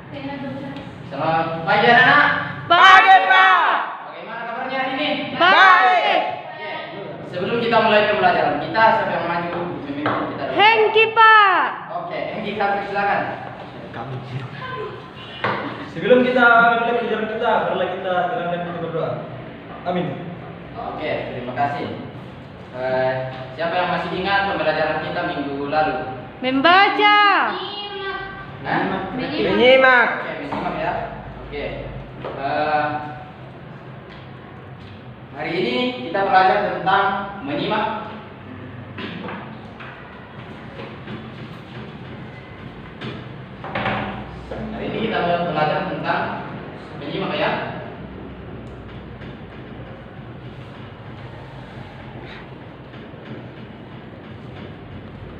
Selamat pagi anak-anak. Pagi, Pak. Bagaimana kabarnya hari ini? Baik. Oke. Sebelum kita mulai pembelajaran kita, siapa yang maju memimpin kita? Hengki, Pak. Oke, Hengki, kamu silakan. Sebelum kita mulai pelajaran kita, marilah kita dengarkan dan kita berdoa. Amin. Oke, terima kasih. Siapa yang masih ingat pembelajaran kita minggu lalu? Membaca. Hah? Menyimak. Oke, menyimak ya. Oke. Hari ini kita belajar tentang menyimak. Hari ini kita belajar tentang menyimak ya.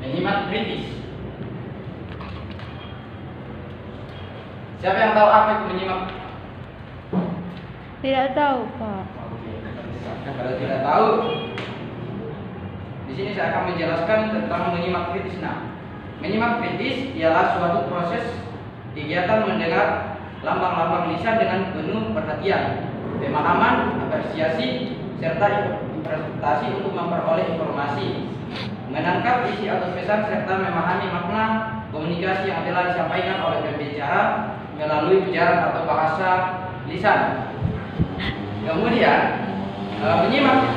Menyimak kritis. Siapa yang tahu apa itu menyimak? Tidak tahu, Pak. Kalau tidak tahu, di sini saya akan menjelaskan tentang menyimak kritis. Nah, menyimak kritis ialah suatu proses kegiatan mendengar lambang-lambang lisan dengan penuh perhatian, pemahaman, apresiasi, serta interpretasi untuk memperoleh informasi, menangkap isi atau pesan serta memahami makna komunikasi yang telah disampaikan oleh pembicara melalui ujaran atau bahasa lisan. Kemudian menyimak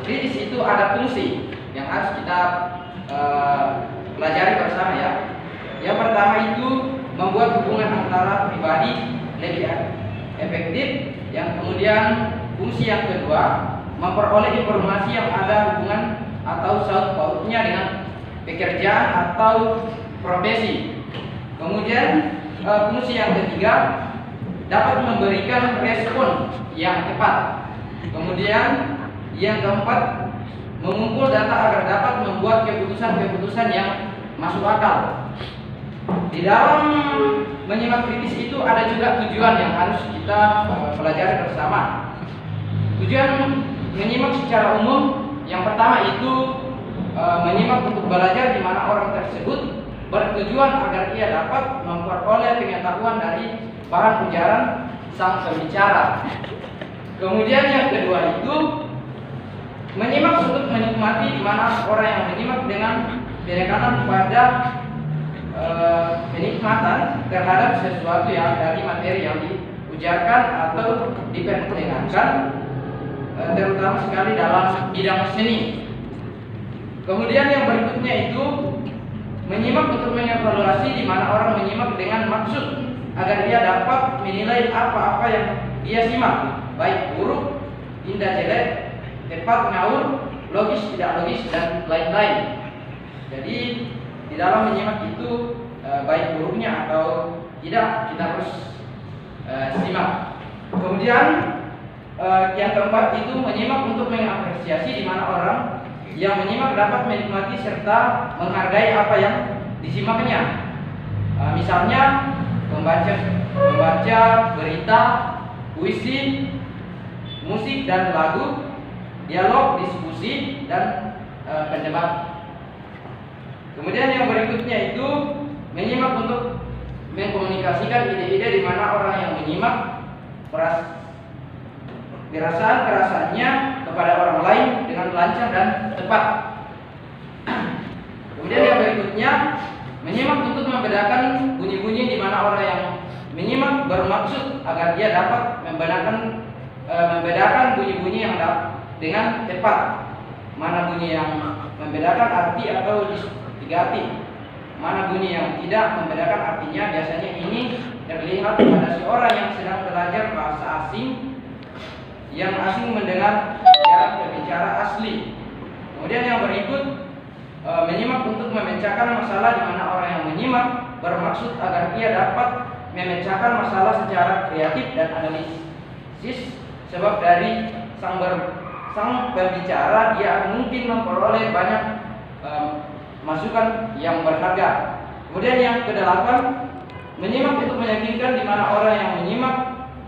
kritis itu ada fungsi yang harus kita pelajari bersama ya. Yang pertama itu membuat hubungan antara pribadi lebih efektif. Yang kemudian fungsi yang kedua memperoleh informasi yang ada hubungan atau saut pautnya dengan pekerjaan atau profesi. Kemudian fungsi yang ketiga dapat memberikan respon yang tepat. Kemudian yang keempat mengumpul data agar dapat membuat keputusan-keputusan yang masuk akal. Di dalam menyimak kritis itu ada juga tujuan yang harus kita pelajari bersama. Tujuan menyimak secara umum yang pertama itu menyimak untuk belajar di mana orang tersebut bertujuan agar ia dapat memperoleh pengetahuan dari bahan ujaran sang pembicara. Kemudian yang kedua itu menyimak untuk menikmati di mana orang yang menyimak dengan penekanan pada penikmatan terhadap sesuatu yang dari materi yang diujarkan atau diperdengarkan, terutama sekali dalam bidang seni. Kemudian yang berikutnya itu menyimak untuk mengevaluasi di mana orang menyimak dengan maksud agar ia dapat menilai apa-apa yang dia simak, baik buruk, indah jelek, tepat ngawur, logis tidak logis dan lain-lain. Jadi di dalam menyimak itu baik buruknya atau tidak kita harus simak. Kemudian yang keempat itu menyimak untuk mengapresiasi di mana orang yang menyimak dapat menikmati serta menghargai apa yang disimaknya. Misalnya membaca berita, puisi, musik dan lagu, dialog, diskusi dan pendebat. Kemudian yang berikutnya itu menyimak untuk mengkomunikasikan ide-ide di mana orang yang menyimak perasaan-perasaannya kepada orang lain dengan lancar dan tepat. Kemudian yang berikutnya menyimak untuk membedakan bunyi-bunyi di mana orang yang menyimak bermaksud agar dia dapat membedakan bunyi-bunyi yang dengan tepat. Mana bunyi yang membedakan arti atau distingatif, mana bunyi yang tidak membedakan artinya. Biasanya ini terlihat pada seorang yang sedang belajar bahasa asing yang asing mendengar cara berbicara asli. Kemudian yang berikut menyimak untuk memecahkan masalah di mana orang yang menyimak bermaksud agar ia dapat memecahkan masalah secara kreatif dan analisis, sebab dari sang berbicara dia mungkin memperoleh banyak masukan yang berharga. Kemudian yang kedelapan menyimak untuk meyakinkan di mana orang yang menyimak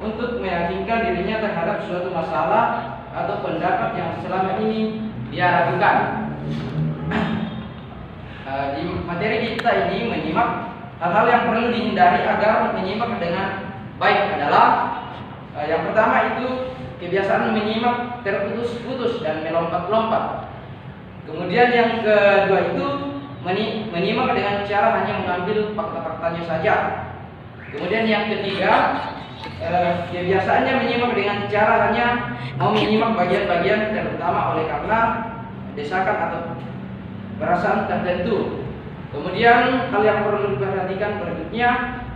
untuk meyakinkan dirinya terhadap suatu masalah atau pendapat yang selama ini dia ragukan. Di materi kita ini menyimak hal-hal yang perlu dihindari agar menyimak dengan baik adalah yang pertama itu kebiasaan menyimak terputus-putus dan melompat-lompat. Kemudian yang kedua itu menyimak dengan cara hanya mengambil fakta-faktanya saja. Kemudian yang ketiga, kebiasaannya menyimak dengan cara hanya mau menyimak bagian-bagian terutama oleh karena desakan atau perasaan tertentu. Kemudian hal yang perlu diperhatikan berikutnya,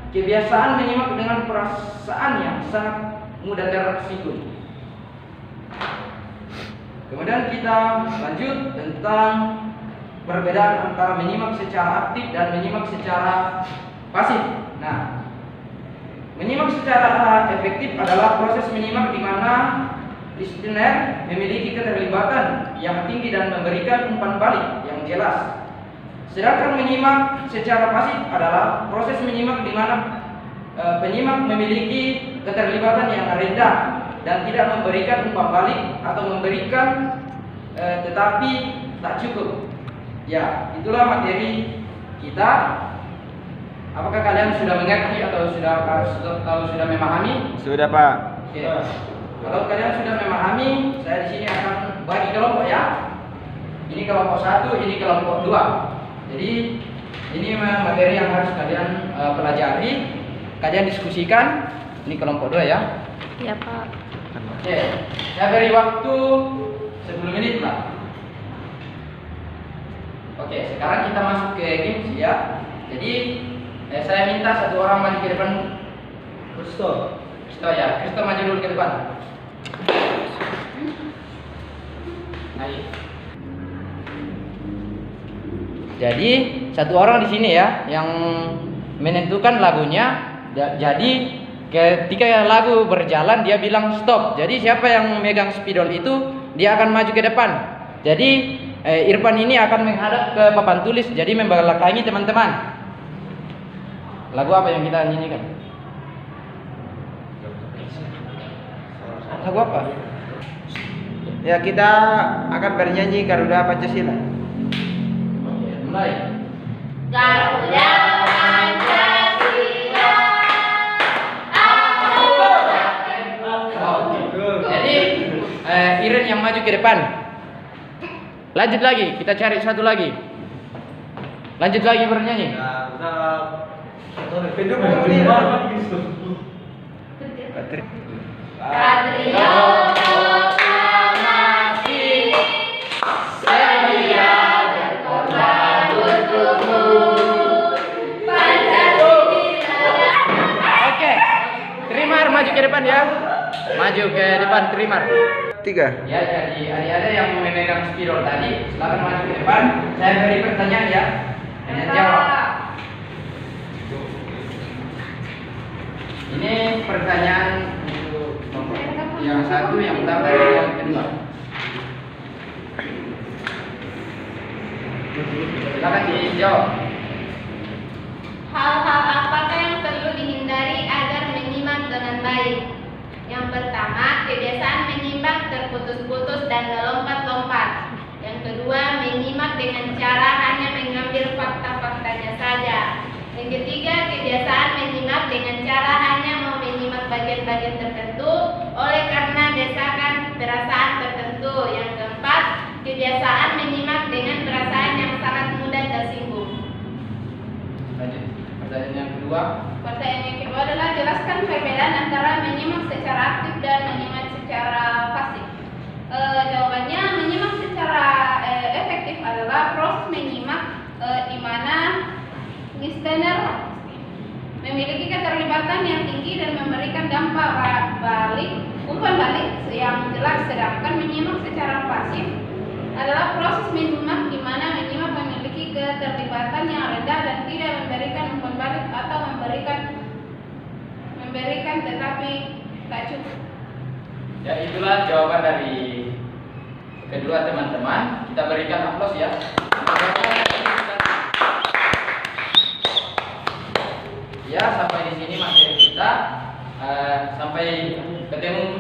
kebiasaan menyimak dengan perasaan yang sangat mudah tersinggung. Kemudian kita lanjut tentang perbedaan antara menyimak secara aktif dan menyimak secara pasif. Nah, menyimak secara efektif adalah proses menyimak di mana listener memiliki keterlibatan yang tinggi dan memberikan umpan balik yang jelas. Sedangkan menyimak secara pasif adalah proses menyimak di mana penyimak memiliki keterlibatan yang rendah dan tidak memberikan umpan balik atau memberikan tetapi tak cukup. Ya, itulah materi kita. Apakah kalian sudah mengerti atau sudah memahami? Sudah, Pak. Oke. Kalau kalian sudah memahami, saya di sini akan bagi kelompok ya. Ini kelompok 1, ini kelompok 2. Jadi ini materi yang harus kalian pelajari, kalian diskusikan. Ini kelompok 2 ya. Iya, Pak. Oke, saya beri waktu 10 menit lah. Oke, sekarang kita masuk ke games ya. Jadi saya minta satu orang maju ke depan. Kristo ya, Kristo maju dulu ke depan. Ayo. Jadi satu orang di sini ya yang menentukan lagunya. Jadi ketika lagu berjalan dia bilang stop. Jadi siapa yang megang spidol itu dia akan maju ke depan. Jadi Irfan ini akan menghadap ke papan tulis. Jadi membelakangi teman-teman. Lagu apa yang kita nyanyikan? Lagu apa? Ya, kita akan bernyanyi Garuda Pancasila. Mulai. Garuda Pancasila. Jadi Iren yang maju ke depan. Lanjut lagi, kita cari satu lagi. Lanjut lagi bernyanyi. Patrio proklamasi, sedia berkorban bertumbuh. Pancasila. Oke. Trimar maju ke depan ya. Maju ke depan Trimar. 3. Ya, jadi adik-adik yang memegang spidol tadi, silakan maju ke depan. Saya beri pertanyaan ya. Hanya jawab. Ini pertanyaan untuk yang satu, yang pertama, dan yang kedua. Silakan dijawab. Hal-hal apakah yang perlu dihindari agar menyimak dengan baik? Yang pertama, kebiasaan menyimak terputus-putus dan melompat-lompat. Yang kedua, menyimak dengan cara hanya mengambil fakta-faktanya saja. Yang ketiga, kebiasaan menyimak dengan cara hanya mau menyimak bagian-bagian tertentu oleh karena desakan perasaan tertentu. Yang keempat, kebiasaan menyimak dengan perasaan yang sangat mudah tersinggung. Lanjut. Pertanyaan yang kedua. Pertanyaan yang kedua adalah jelaskan perbedaan antara menyimak secara aktif dan menyimak secara pasif. Jawabannya, menyimak secara efektif adalah proses menyimak di mana listener memiliki keterlibatan yang tinggi dan memberikan dampak umpan balik yang jelas. Sedangkan menyimak secara pasif adalah proses menyimak di mana menyimak memiliki keterlibatan yang rendah dan tidak memberikan umpan balik atau memberikan tetapi tak cukup. Ya, itulah jawaban dari kedua teman-teman. Kita berikan aplaus ya. Ya, sampai di sini materi kita. Sampai ketemu